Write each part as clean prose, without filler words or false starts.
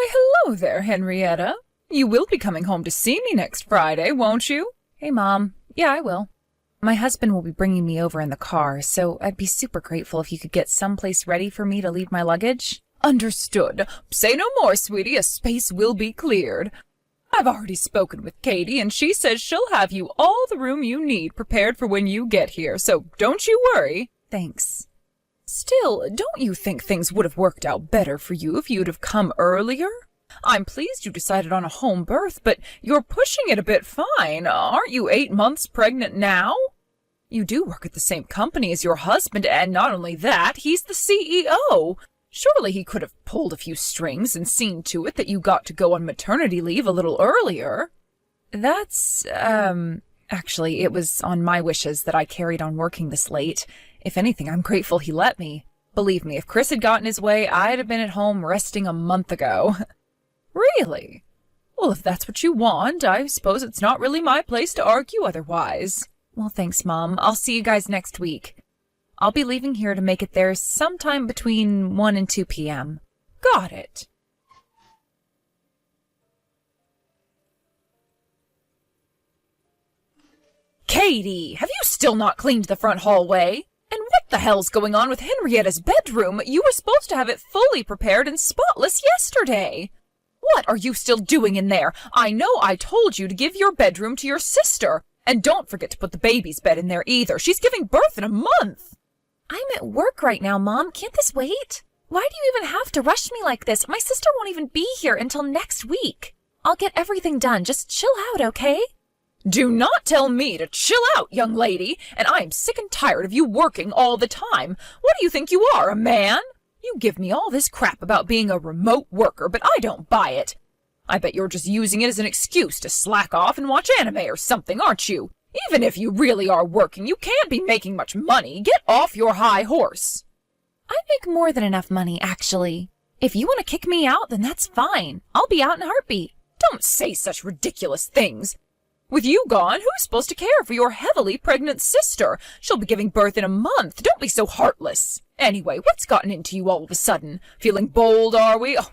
Why, hello there, Henrietta. You will be coming home to see me next Friday, won't you? Hey, Mom. Yeah, I will. My husband will be bringing me over in the car, so I'd be super grateful if you could get someplace ready for me to leave my luggage. Understood. Say no more, sweetie. A space will be cleared. I've already spoken with Katie, and she says she'll have you all the room you need prepared for when you get here, so don't you worry. Thanks. Still, don't you think things would have worked out better for you if you'd have come earlier? I'm pleased you decided on a home birth, but you're pushing it a bit fine. Aren't you 8 months pregnant now? You do work at the same company as your husband, and not only that, he's the CEO. Surely he could have pulled a few strings and seen to it that you got to go on maternity leave a little earlier. That's, actually, it was on my wishes that I carried on working this late. If anything, I'm grateful he let me. Believe me, if Chris had gotten his way, I'd have been at home resting a month ago. Really? Well, if that's what you want, I suppose it's not really my place to argue otherwise. Well, thanks, Mom. I'll see you guys next week. I'll be leaving here to make it there sometime between 1 and 2 p.m. Got it. Katie, have you still not cleaned the front hallway? And what the hell's going on with Henrietta's bedroom? You were supposed to have it fully prepared and spotless yesterday. What are you still doing in there? I know I told you to give your bedroom to your sister. And don't forget to put the baby's bed in there either. She's giving birth in a month. I'm at work right now, Mom. Can't this wait? Why do you even have to rush me like this? My sister won't even be here until next week. I'll get everything done. Just chill out, okay? Do not tell me to chill out, young lady, and I am sick and tired of you working all the time. What do you think you are, a man? You give me all this crap about being a remote worker, but I don't buy it. I bet you're just using it as an excuse to slack off and watch anime or something, aren't you? Even if you really are working, you can't be making much money. Get off your high horse. I make more than enough money, actually. If you want to kick me out, then that's fine. I'll be out in a heartbeat. Don't say such ridiculous things. With you gone, who's supposed to care for your heavily pregnant sister? She'll be giving birth in a month. Don't be so heartless. Anyway, what's gotten into you all of a sudden? Feeling bold, are we? Oh,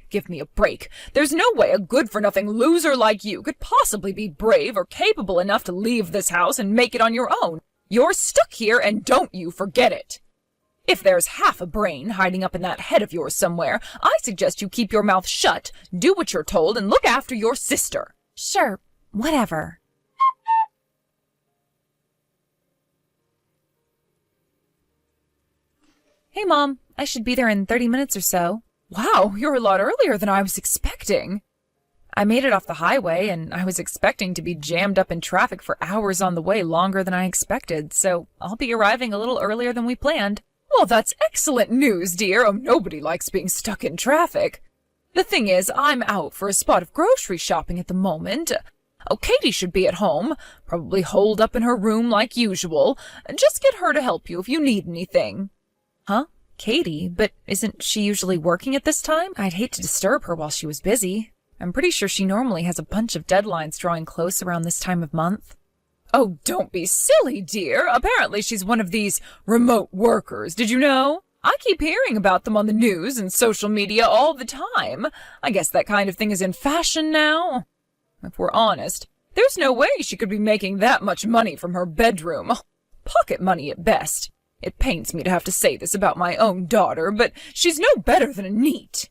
give me a break. There's no way a good-for-nothing loser like you could possibly be brave or capable enough to leave this house and make it on your own. You're stuck here, and don't you forget it. If there's half a brain hiding up in that head of yours somewhere, I suggest you keep your mouth shut, do what you're told, and look after your sister. Sure, whatever. Hey, Mom. I should be there in 30 minutes or so. Wow, you're a lot earlier than I was expecting. I made it off the highway, and I was expecting to be jammed up in traffic for hours on the way, longer than I expected, so I'll be arriving a little earlier than we planned. Well, that's excellent news, dear. Oh, nobody likes being stuck in traffic. The thing is, I'm out for a spot of grocery shopping at the moment. Oh, Katie should be at home, probably holed up in her room like usual. Just get her to help you if you need anything. Huh? Katie? But isn't she usually working at this time? I'd hate to disturb her while she was busy. I'm pretty sure she normally has a bunch of deadlines drawing close around this time of month. Oh, don't be silly, dear. Apparently she's one of these remote workers. Did you know? I keep hearing about them on the news and social media all the time. I guess that kind of thing is in fashion now. If we're honest, there's no way she could be making that much money from her bedroom. Pocket money at best. It pains me to have to say this about my own daughter, but she's no better than a NEET.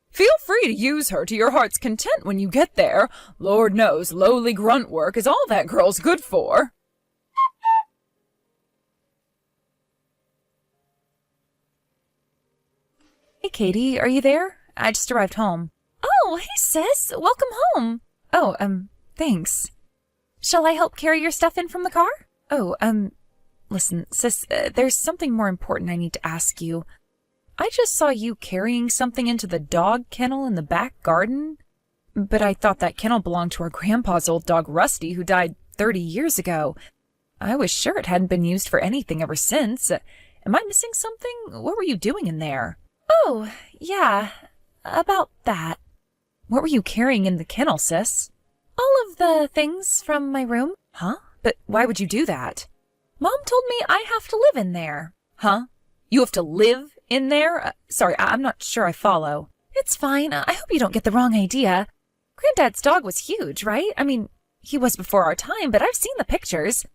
Feel free to use her to your heart's content when you get there. Lord knows lowly grunt work is all that girl's good for. Hey, Katie, are you there? I just arrived home. Oh, hey, sis. Welcome home. Oh, thanks. Shall I help carry your stuff in from the car? Oh, listen, sis, there's something more important I need to ask you. I just saw you carrying something into the dog kennel in the back garden. But I thought that kennel belonged to our grandpa's old dog Rusty, who died 30 years ago. I was sure it hadn't been used for anything ever since. Am I missing something? What were you doing in there? Oh, yeah, about that. What were you carrying in the kennel, sis? All of the things from my room. Huh? But why would you do that? Mom told me I have to live in there. Huh? You have to live in there? Sorry, I'm not sure I follow. it's fine. I hope you don't get the wrong idea. Granddad's dog was huge, right? I mean, he was before our time, but I've seen the pictures.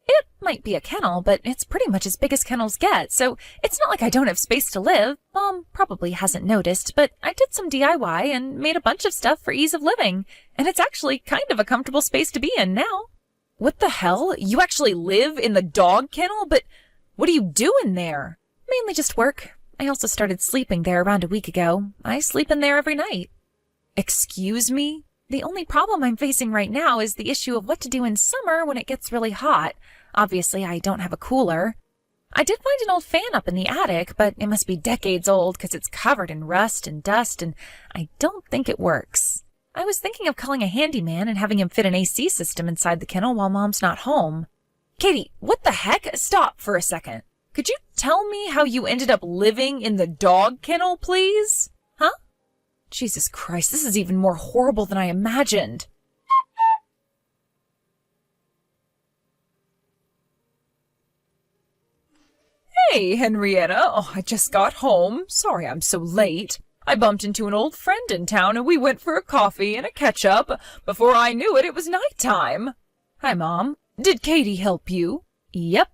It might be a kennel, but it's pretty much as big as kennels get, so it's not like I don't have space to live. Mom probably hasn't noticed, but I did some DIY and made a bunch of stuff for ease of living, and it's actually kind of a comfortable space to be in now. What the hell? You actually live in the dog kennel? But what are you doing there? Mainly just work. I also started sleeping there around a week ago. I sleep in there every night. Excuse me? The only problem I'm facing right now is the issue of what to do in summer when it gets really hot. Obviously, I don't have a cooler. I did find an old fan up in the attic, but it must be decades old because it's covered in rust and dust, and I don't think it works. I was thinking of calling a handyman and having him fit an AC system inside the kennel while Mom's not home. Katie, what the heck? Stop for a second. Could you tell me how you ended up living in the dog kennel, please? Huh? Jesus Christ, this is even more horrible than I imagined. Hey, Henrietta. Oh, I just got home. Sorry I'm so late. I bumped into an old friend in town and we went for a coffee and a catch-up. Before I knew it, it was nighttime. Hi, Mom. Did Katie help you? Yep.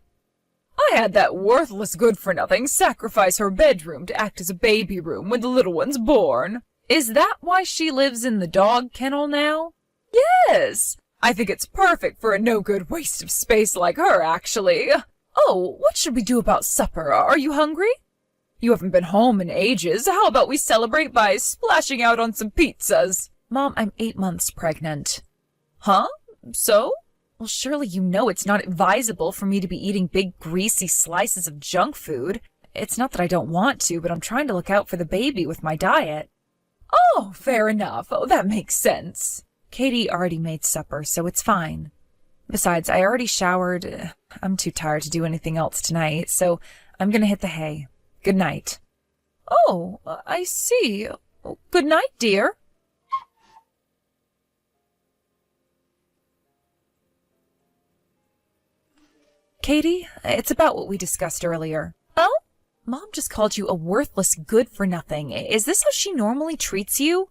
I had that worthless good-for-nothing sacrifice her bedroom to act as a baby room when the little one's born. Is that why she lives in the dog kennel now? Yes. I think it's perfect for a no-good waste of space like her, actually. Oh, what should we do about supper? Are you hungry? You haven't been home in ages. How about we celebrate by splashing out on some pizzas? Mom, I'm 8 months pregnant. Huh? So? Well, surely you know it's not advisable for me to be eating big, greasy slices of junk food. It's not that I don't want to, but I'm trying to look out for the baby with my diet. Oh, fair enough. Oh, that makes sense. Katie already made supper, so it's fine. Besides, I already showered. I'm too tired to do anything else tonight, so I'm gonna hit the hay. Good night. Oh, I see. Good night, dear. Katie, it's about what we discussed earlier. Oh? Mom just called you a worthless good-for-nothing. Is this how she normally treats you?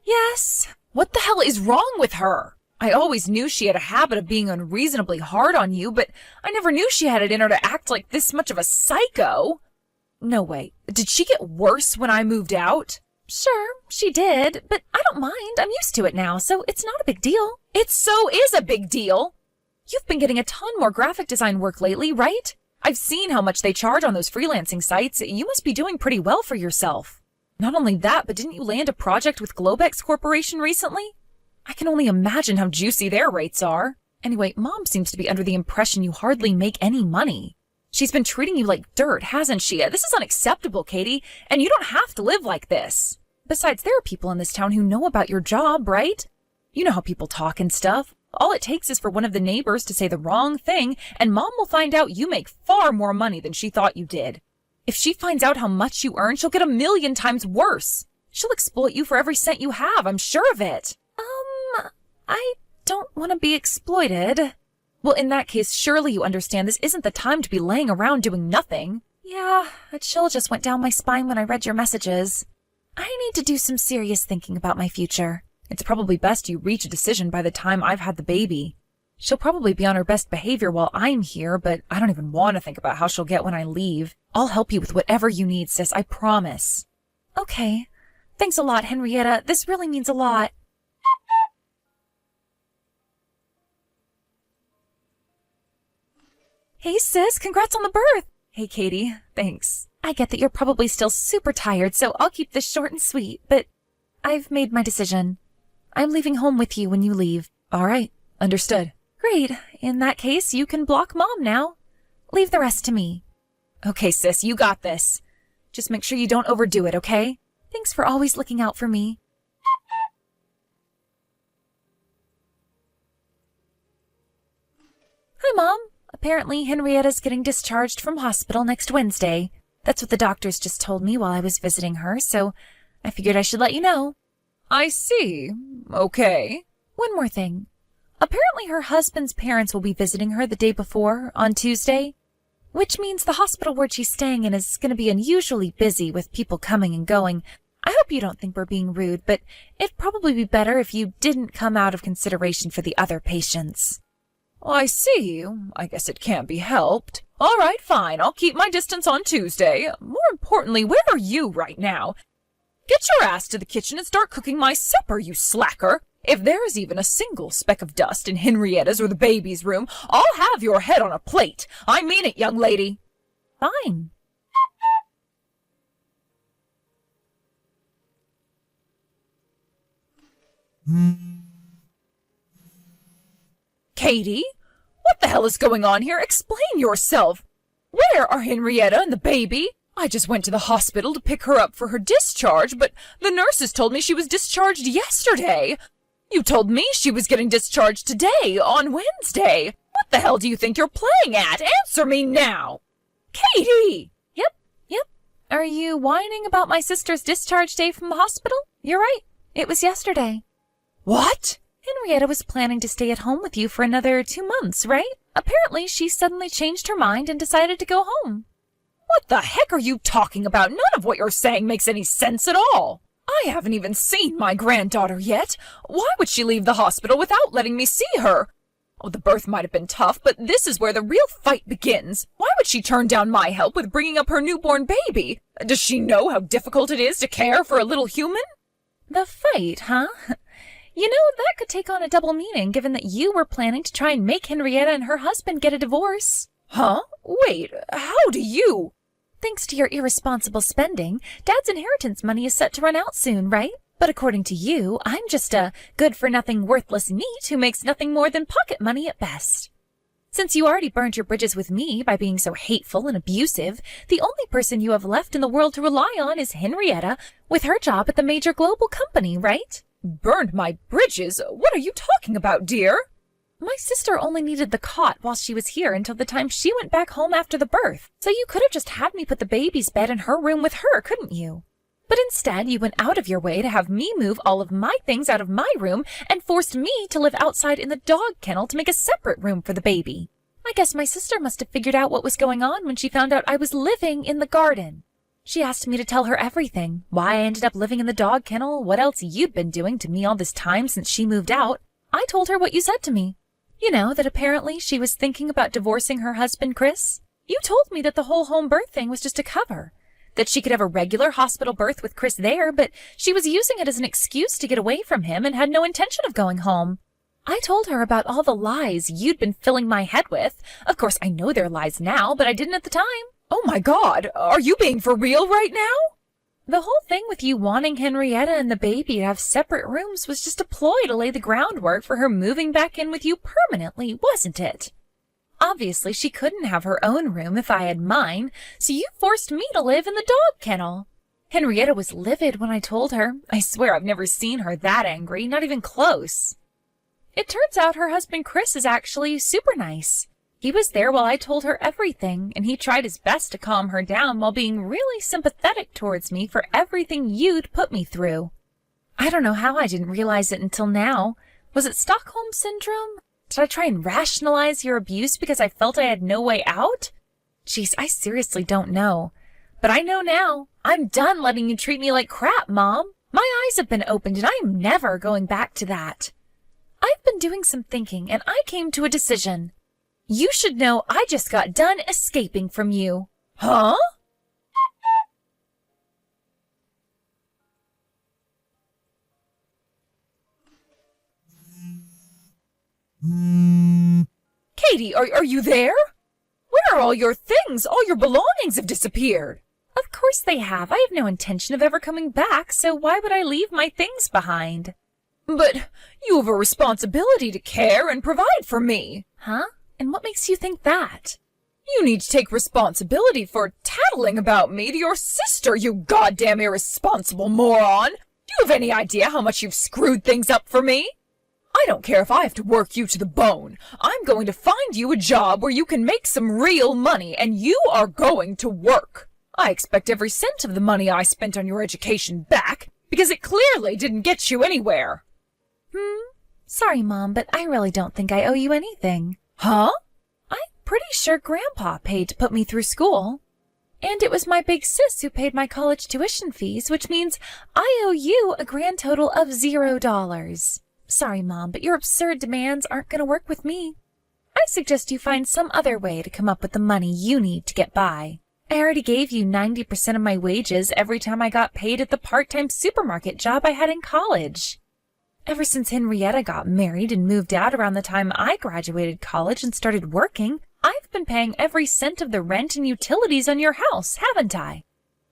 Yes. What the hell is wrong with her? I always knew she had a habit of being unreasonably hard on you, but I never knew she had it in her to act like this much of a psycho. No way. Did she get worse when I moved out? Sure, she did, but I don't mind. I'm used to it now, so it's not a big deal. It so is a big deal. You've been getting a ton more graphic design work lately, right? I've seen how much they charge on those freelancing sites. You must be doing pretty well for yourself. Not only that, but didn't you land a project with Globex Corporation recently? I can only imagine how juicy their rates are. Anyway, Mom seems to be under the impression you hardly make any money. She's been treating you like dirt, hasn't she? This is unacceptable, Katie, and you don't have to live like this. Besides, there are people in this town who know about your job, right? You know how people talk and stuff. All it takes is for one of the neighbors to say the wrong thing, and Mom will find out you make far more money than she thought you did. If she finds out how much you earn, she'll get 1,000,000 times worse. She'll exploit you for every cent you have, I'm sure of it. I don't want to be exploited. Well, in that case, surely you understand this isn't the time to be laying around doing nothing. Yeah, a chill just went down my spine when I read your messages. I need to do some serious thinking about my future. It's probably best you reach a decision by the time I've had the baby. She'll probably be on her best behavior while I'm here, but I don't even want to think about how she'll get when I leave. I'll help you with whatever you need, sis, I promise. Okay. Thanks a lot, Henrietta. This really means a lot. Hey, sis, congrats on the birth. Hey, Katie, thanks. I get that you're probably still super tired, so I'll keep this short and sweet, but I've made my decision. I'm leaving home with you when you leave. All right, understood. Great. In that case, you can block Mom now. Leave the rest to me. Okay, sis, you got this. Just make sure you don't overdo it, okay? Thanks for always looking out for me. Hi, Mom. Apparently, Henrietta's getting discharged from hospital next Wednesday. That's what the doctors just told me while I was visiting her, so I figured I should let you know. I see. Okay. One more thing. Apparently her husband's parents will be visiting her the day before, on Tuesday, which means the hospital ward she's staying in is going to be unusually busy with people coming and going. I hope you don't think we're being rude, but it'd probably be better if you didn't come out of consideration for the other patients. I see. I guess it can't be helped. All right, fine. I'll keep my distance on Tuesday. More importantly, where are you right now? Get your ass to the kitchen and start cooking my supper, you slacker. If there is even a single speck of dust in Henrietta's or the baby's room, I'll have your head on a plate. I mean it, young lady. Fine. Katie? What the hell is going on here? Explain yourself. Where are Henrietta and the baby? I just went to the hospital to pick her up for her discharge, but the nurses told me she was discharged yesterday. You told me she was getting discharged today, on Wednesday. What the hell do you think you're playing at? Answer me now. Katie! Yep. Are you whining about my sister's discharge day from the hospital? You're right. It was yesterday. What? Henrietta was planning to stay at home with you for another 2 months, right? Apparently, she suddenly changed her mind and decided to go home. What the heck are you talking about? None of what you're saying makes any sense at all. I haven't even seen my granddaughter yet. Why would she leave the hospital without letting me see her? Oh, the birth might have been tough, but this is where the real fight begins. Why would she turn down my help with bringing up her newborn baby? Does she know how difficult it is to care for a little human? The fight, huh? You know, that could take on a double meaning, given that you were planning to try and make Henrietta and her husband get a divorce. Huh? Wait, how do you? Thanks to your irresponsible spending, Dad's inheritance money is set to run out soon, right? But according to you, I'm just a good-for-nothing worthless neat who makes nothing more than pocket money at best. Since you already burned your bridges with me by being so hateful and abusive, the only person you have left in the world to rely on is Henrietta, with her job at the major global company, right? Burned my bridges? What are you talking about, dear? My sister only needed the cot while she was here until the time she went back home after the birth, so you could have just had me put the baby's bed in her room with her, couldn't you? But instead, you went out of your way to have me move all of my things out of my room and forced me to live outside in the dog kennel to make a separate room for the baby. I guess my sister must have figured out what was going on when she found out I was living in the garden. She asked me to tell her everything, why I ended up living in the dog kennel, what else you'd been doing to me all this time since she moved out. I told her what you said to me. You know, that apparently she was thinking about divorcing her husband, Chris. You told me that the whole home birth thing was just a cover, that she could have a regular hospital birth with Chris there, but she was using it as an excuse to get away from him and had no intention of going home. I told her about all the lies you'd been filling my head with. Of course, I know they're lies now, but I didn't at the time. Oh my God, are you being for real right now? The whole thing with you wanting Henrietta and the baby to have separate rooms was just a ploy to lay the groundwork for her moving back in with you permanently, wasn't it? Obviously, she couldn't have her own room if I had mine, so you forced me to live in the dog kennel. Henrietta was livid when I told her. I swear I've never seen her that angry, not even close. It turns out her husband Chris is actually super nice. He was there while I told her everything, and he tried his best to calm her down while being really sympathetic towards me for everything you'd put me through. I don't know how I didn't realize it until now. Was it Stockholm Syndrome? Did I try and rationalize your abuse because I felt I had no way out? Jeez, I seriously don't know. But I know now. I'm done letting you treat me like crap, Mom. My eyes have been opened, and I am never going back to that. I've been doing some thinking, and I came to a decision. You should know I just got done escaping from you. Huh? Katie, are you there? Where are all your things? All your belongings have disappeared. Of course they have. I have no intention of ever coming back, so why would I leave my things behind? But you have a responsibility to care and provide for me. Huh? And what makes you think that? You need to take responsibility for tattling about me to your sister, you goddamn irresponsible moron. Do you have any idea how much you've screwed things up for me? I don't care if I have to work you to the bone. I'm going to find you a job where you can make some real money, and you are going to work. I expect every cent of the money I spent on your education back, because it clearly didn't get you anywhere. Sorry, Mom, but I really don't think I owe you anything. Huh? I'm pretty sure Grandpa paid to put me through school. And it was my big sis who paid my college tuition fees, which means I owe you a grand total of $0. Sorry, Mom, but your absurd demands aren't going to work with me. I suggest you find some other way to come up with the money you need to get by. I already gave you 90% of my wages every time I got paid at the part-time supermarket job I had in college. Ever since Henrietta got married and moved out around the time I graduated college and started working, I've been paying every cent of the rent and utilities on your house, haven't I?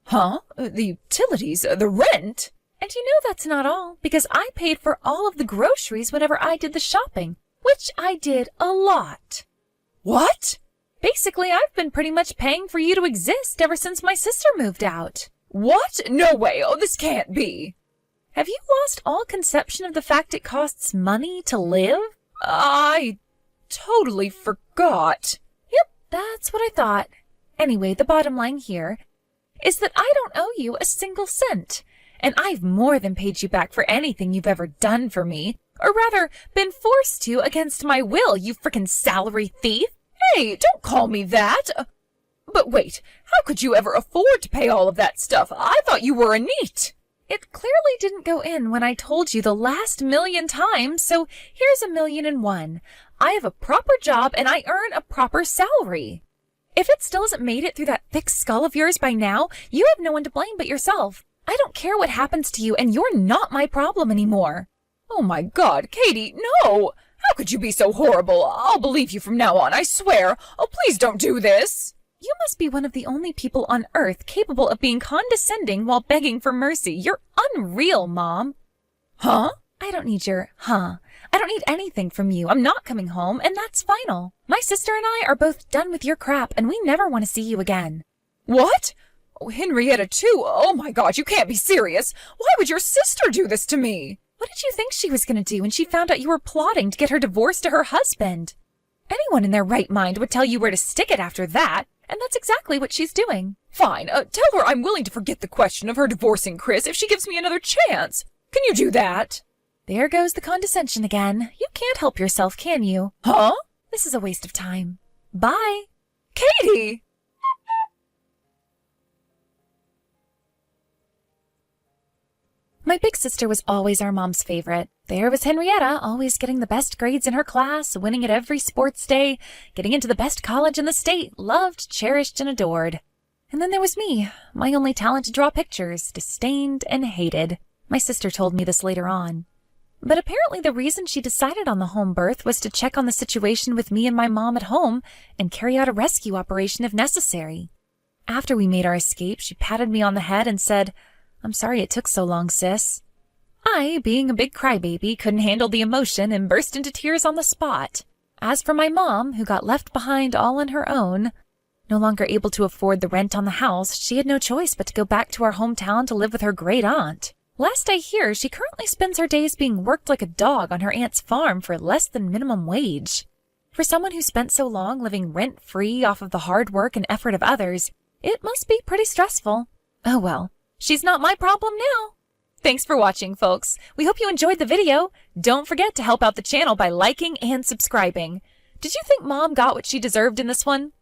Huh? The utilities? The rent? And you know that's not all, because I paid for all of the groceries whenever I did the shopping, which I did a lot. What? Basically, I've been pretty much paying for you to exist ever since my sister moved out. What? No way. Oh, this can't be. Have you lost all conception of the fact it costs money to live? I totally forgot. Yep, that's what I thought. Anyway, the bottom line here is that I don't owe you a single cent, and I've more than paid you back for anything you've ever done for me, or rather, been forced to against my will, you frickin' salary thief. Hey, don't call me that. But wait, how could you ever afford to pay all of that stuff? I thought you were a NEET. It clearly didn't go in when I told you the last million times, so here's 1,000,001. I have a proper job and I earn a proper salary. If it still hasn't made it through that thick skull of yours by now, you have no one to blame but yourself. I don't care what happens to you, and you're not my problem anymore. Oh my God, Katie, no! How could you be so horrible? I'll believe you from now on, I swear. Oh, please don't do this. You must be one of the only people on earth capable of being condescending while begging for mercy. You're unreal, Mom. Huh? I don't need your I don't need anything from you. I'm not coming home, and that's final. My sister and I are both done with your crap, and we never want to see you again. What? Oh, Henrietta too? Oh my God, you can't be serious. Why would your sister do this to me? What did you think she was going to do when she found out you were plotting to get her divorced to her husband? Anyone in their right mind would tell you where to stick it after that, and that's exactly what she's doing. Fine, tell her I'm willing to forget the question of her divorcing Chris if she gives me another chance. Can you do that? There goes the condescension again. You can't help yourself, can you? Huh? This is a waste of time. Bye. Katie! My big sister was always our mom's favorite. There was Henrietta, always getting the best grades in her class, winning at every sports day, getting into the best college in the state, loved, cherished, and adored. And then there was me, my only talent to draw pictures, disdained and hated. My sister told me this later on. But apparently the reason she decided on the home birth was to check on the situation with me and my mom at home and carry out a rescue operation if necessary. After we made our escape, she patted me on the head and said, "I'm sorry it took so long, sis." I, being a big crybaby, couldn't handle the emotion and burst into tears on the spot. As for my mom, who got left behind all on her own, no longer able to afford the rent on the house, she had no choice but to go back to our hometown to live with her great aunt. Last I hear, she currently spends her days being worked like a dog on her aunt's farm for less than minimum wage. For someone who spent so long living rent-free off of the hard work and effort of others, it must be pretty stressful. Oh well, she's not my problem now. Thanks for watching, folks. We hope you enjoyed the video. Don't forget to help out the channel by liking and subscribing. Did you think Mom got what she deserved in this one?